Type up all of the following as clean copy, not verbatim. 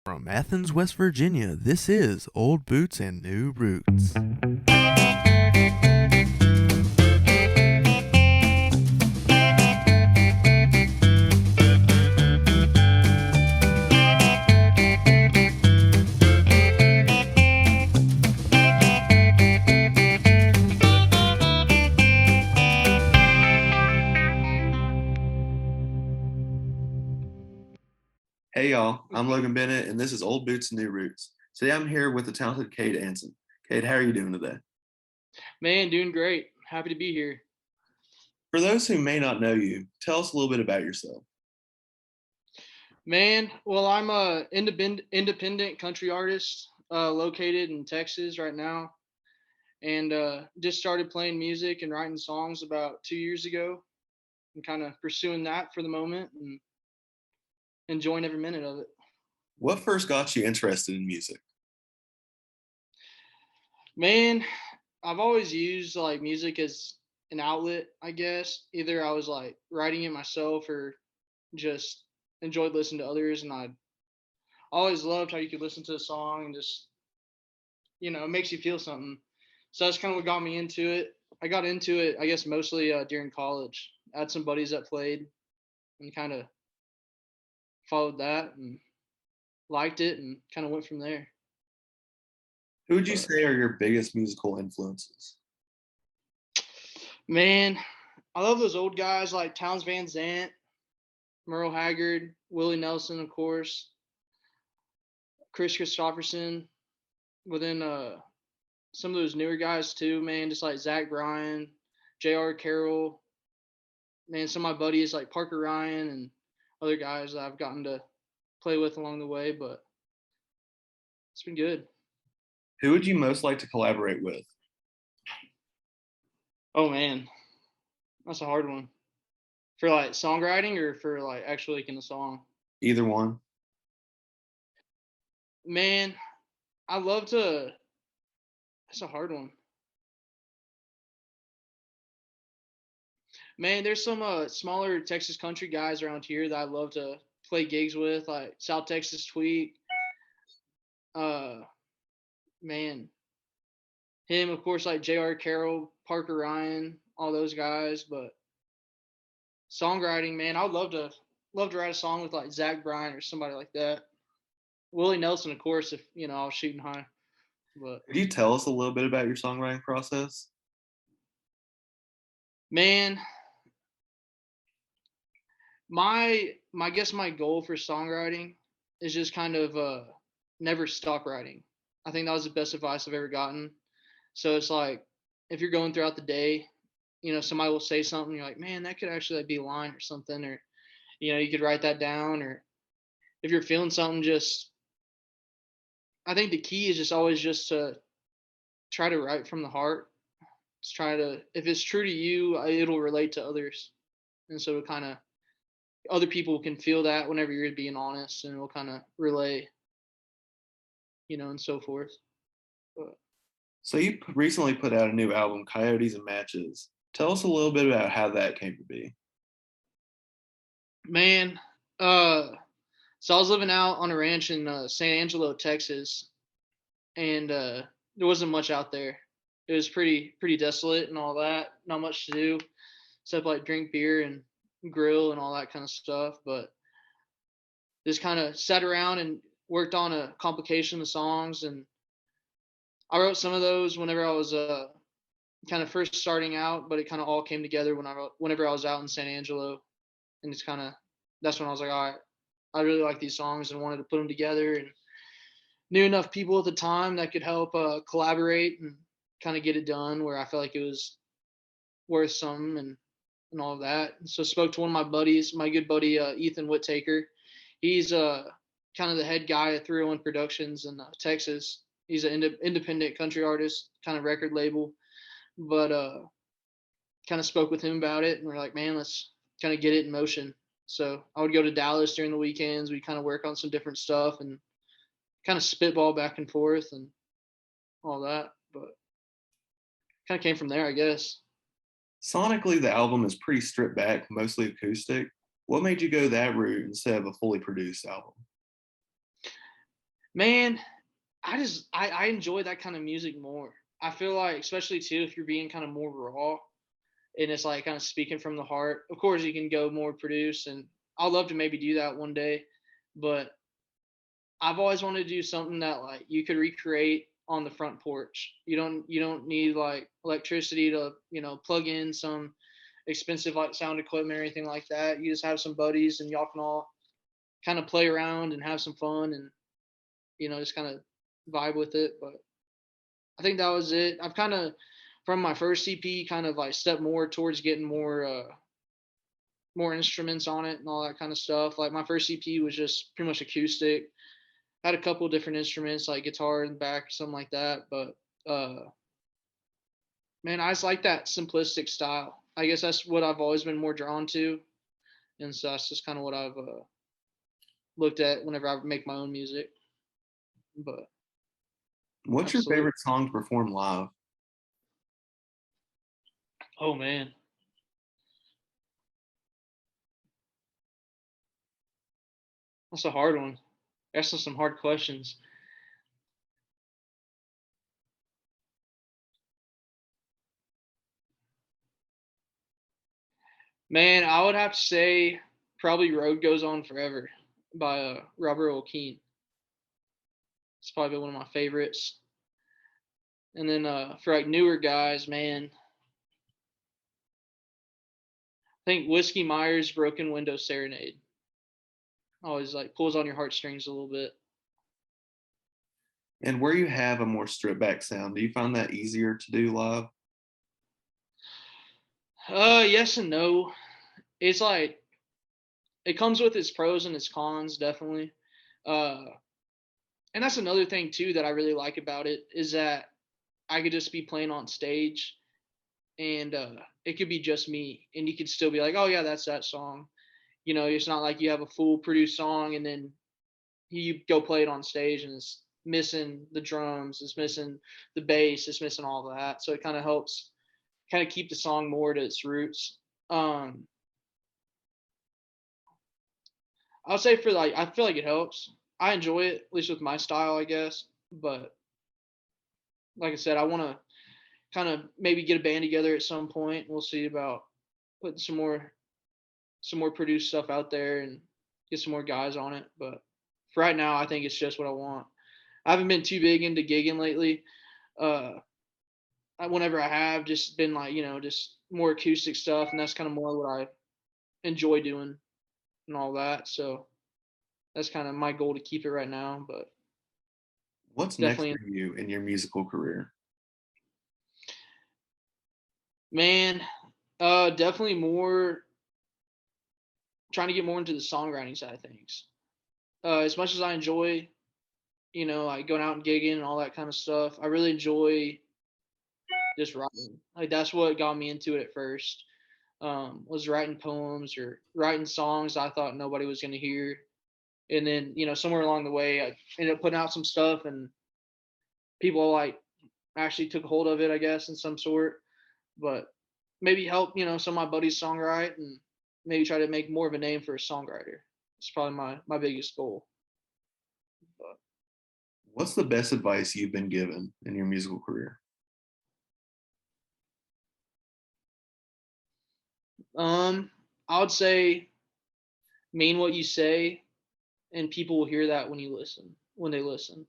From Athens, West Virginia, this is Old Boots and New Roots. Hey y'all, I'm Logan Bennett, and this is Old Boots and New Roots. Today I'm here with the talented Kade Anson. Kade, how are you doing today? Man, doing great. Happy to be here. For those who may not know you, tell us a little bit about yourself. Man, well, I'm a independent country artist located in Texas right now, and just started playing music and writing songs about 2 years ago, and kind of pursuing that for the moment and enjoying every minute of it. What first got you interested in music? Man, I've always used like music as an outlet, I guess. Either I was like writing it myself or just enjoyed listening to others, and I always loved how you could listen to a song and just it makes you feel something. So that's kind of what got me into it. I got into it, I guess, mostly during college. I had some buddies that played and kind of followed that and liked it and kind of went from there. Who would you But say are your biggest musical influences? man, I love those old guys like Towns Van Zant, Merle Haggard, Willie Nelson, of course, Chris Christopherson. Within some of those newer guys too, man, just like Zach Bryan, J.R. Carroll, man, some of my buddies like Parker Ryan and other guys that I've gotten to play with along the way, but it's been good. Who would you most like to collaborate with? Oh man, that's a hard one. For like songwriting or for like actually making a song? Either one. Man, I love to. That's a hard one. Man, there's some smaller Texas country guys around here that I love to play gigs with, like South Texas Tweet. Uh, man, him of course, like J.R. Carroll, Parker Ryan, all those guys. But songwriting, man, I would love to write a song with like Zach Bryan or somebody like that. Willie Nelson, of course, if I was shooting high. But Could you tell us a little bit about your songwriting process? man, my guess my goal for songwriting is just kind of never stop writing. I think that was the best advice I've ever gotten. So it's like if you're going throughout the day, somebody will say something, you're like, man, that could actually like, be a line or something, or you could write that down, or if you're feeling something, just I think the key is just always just to try to write from the heart. Just try to, if it's true to you, it'll relate to others, and so it kind of other people can feel that whenever you're being honest, and it'll kind of relay, and so forth. But So you recently put out a new album, Coyotes and Matches. Tell us a little bit about how that came to be. man, uh, so I was living out on a ranch in San Angelo, Texas, and there wasn't much out there. It was pretty desolate and all that. Not much to do except like drink beer and grill and all that kind of stuff. But just kind of sat around and worked on a complication of songs, and I wrote some of those whenever I was kind of first starting out, but it kind of all came together whenever I was out in San Angelo, and it's kind of that's when I was like, all right, I really like these songs and wanted to put them together, and knew enough people at the time that could help collaborate and kind of get it done where I felt like it was worth some and all of that. And so spoke to one of my buddies, my good buddy Ethan Whittaker. He's kind of the head guy at 301 Productions in Texas. He's an independent country artist, kind of record label, but kind of spoke with him about it, and we're like, man, let's kind of get it in motion. So I would go to Dallas during the weekends. We kind of work on some different stuff and kind of spitball back and forth and all that. But kind of came from there, I guess. Sonically, the album is pretty stripped back, mostly acoustic. What made you go that route instead of a fully produced album? Man, I enjoy that kind of music more. I feel like, especially too, if you're being kind of more raw and it's like kind of speaking from the heart. Of course, you can go more produce, and I'll love to maybe do that one day. But I've always wanted to do something that like you could recreate on the front porch. You don't need like electricity to plug in some expensive like sound equipment or anything like that. You just have some buddies and y'all can all kind of play around and have some fun and just kind of vibe with it. But I think that was it. I've kind of from my first CP kind of like stepped more towards getting more instruments on it and all that kind of stuff. Like my first CP was just pretty much acoustic. Had a couple different instruments like guitar in the back, something like that. But man, I just like that simplistic style. I guess that's what I've always been more drawn to, and so that's just kind of what I've looked at whenever I make my own music. But What's your absolutely. favorite song to perform live? Oh man, that's a hard one. Asking some hard questions. Man, I would have to say probably "Road Goes On Forever" by Robert O'Keefe. It's probably one of my favorites. And then for like newer guys, man, I think Whiskey Myers' "Broken Window Serenade" always like pulls on your heartstrings a little bit. And where you have a more stripped back sound, do you find that easier to do live? Yes and no. It's like it comes with its pros and its cons, definitely. Uh, and that's another thing too that I really like about it is that I could just be playing on stage and it could be just me, and you could still be like, oh yeah, that's that song. It's not like you have a full produced song and then you go play it on stage and it's missing the drums, it's missing the bass, it's missing all of that. So it kind of helps kind of keep the song more to its roots. Um, I would say for like, I feel like it helps. I enjoy it, at least with my style, I guess. But like I said, I want to kind of maybe get a band together at some point. We'll see about putting some more produced stuff out there and get some more guys on it. But for right now, I think it's just what I want. I haven't been too big into gigging lately. Uh, whenever I have, just been like just more acoustic stuff, and that's kind of more what I enjoy doing and all that. So that's kind of my goal to keep it right now. But What's next definitely, for you in your musical career? man, definitely more trying to get more into the songwriting side of things. As much as I enjoy, like going out and gigging and all that kind of stuff, I really enjoy just writing. Like that's what got me into it at first. Was writing poems or writing songs I thought nobody was going to hear, and then somewhere along the way I ended up putting out some stuff, and people like actually took hold of it, I guess, in some sort. But maybe help some of my buddies songwrite and maybe try to make more of a name for a songwriter. It's probably my biggest goal. But What's the best advice you've been given in your musical career? I would say mean what you say, and people will hear that when they listen.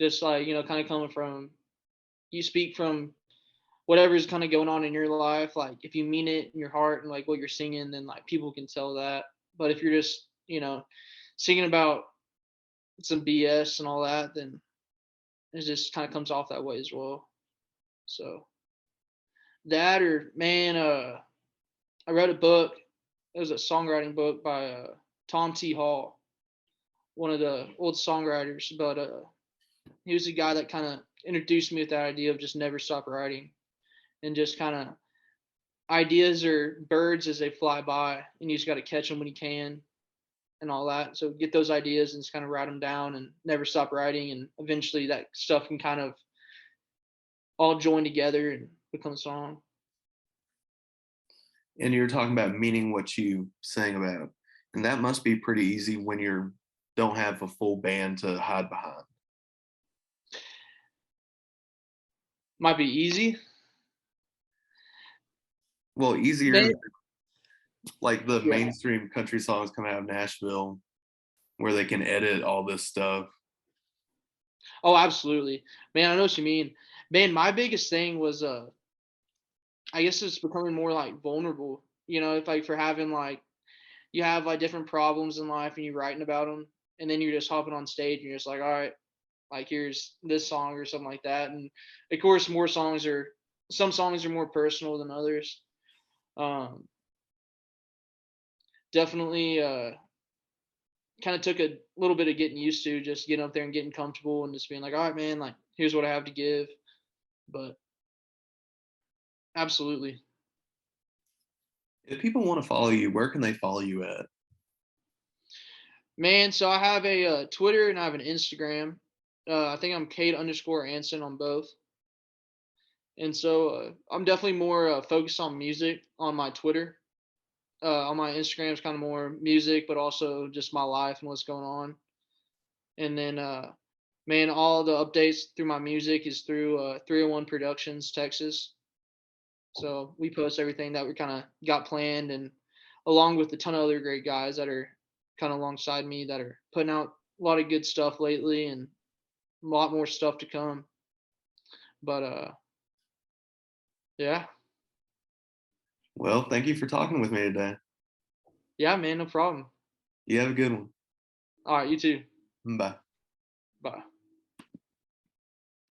Just like kind of coming from you speak from whatever's kind of going on in your life. Like if you mean it in your heart and like what you're singing, then like people can tell that. But if you're just singing about some BS and all that, then it just kind of comes off that way as well. So that or man, I read a book. It was a songwriting book by Tom T. Hall, one of the old songwriters. But he was the guy that kind of introduced me with that idea of just never stop writing and just kind of ideas are birds as they fly by, and you just got to catch them when you can and all that. So get those ideas and just kind of write them down and never stop writing, and eventually that stuff can kind of all join together and become a song. And you're talking about meaning what you sang about. And that must be pretty easy when you're don't have a full band to hide behind? Might be easy. Well, easier Man, like the yeah. mainstream country songs coming out of Nashville where they can edit all this stuff. Oh, absolutely. Man, I know what you mean. Man, my biggest thing was I guess it's becoming more like vulnerable. You know, if like for having like you have like different problems in life and you're writing about them, and then you're just hopping on stage and you're just like, all right, like here's this song or something like that. And of course, some songs are more personal than others. Um, definitely kind of took a little bit of getting used to just getting up there and getting comfortable and just being like, all right, man, like here's what I have to give. But absolutely. If people want to follow you, where can they follow you at? Man, so I have a Twitter and I have an Instagram. I think I'm Kade underscore Anson on both. And so I'm definitely more focused on music on my Twitter. On my Instagram is kind of more music, but also just my life and what's going on. And then, man, all the updates through my music is through 301 Productions, Texas. So we post everything that we kind of got planned, and along with a ton of other great guys that are kind of alongside me that are putting out a lot of good stuff lately and a lot more stuff to come. But yeah, Well, thank you for talking with me today. yeah, man, no problem. You have a good one. All right, you too. Bye. Bye.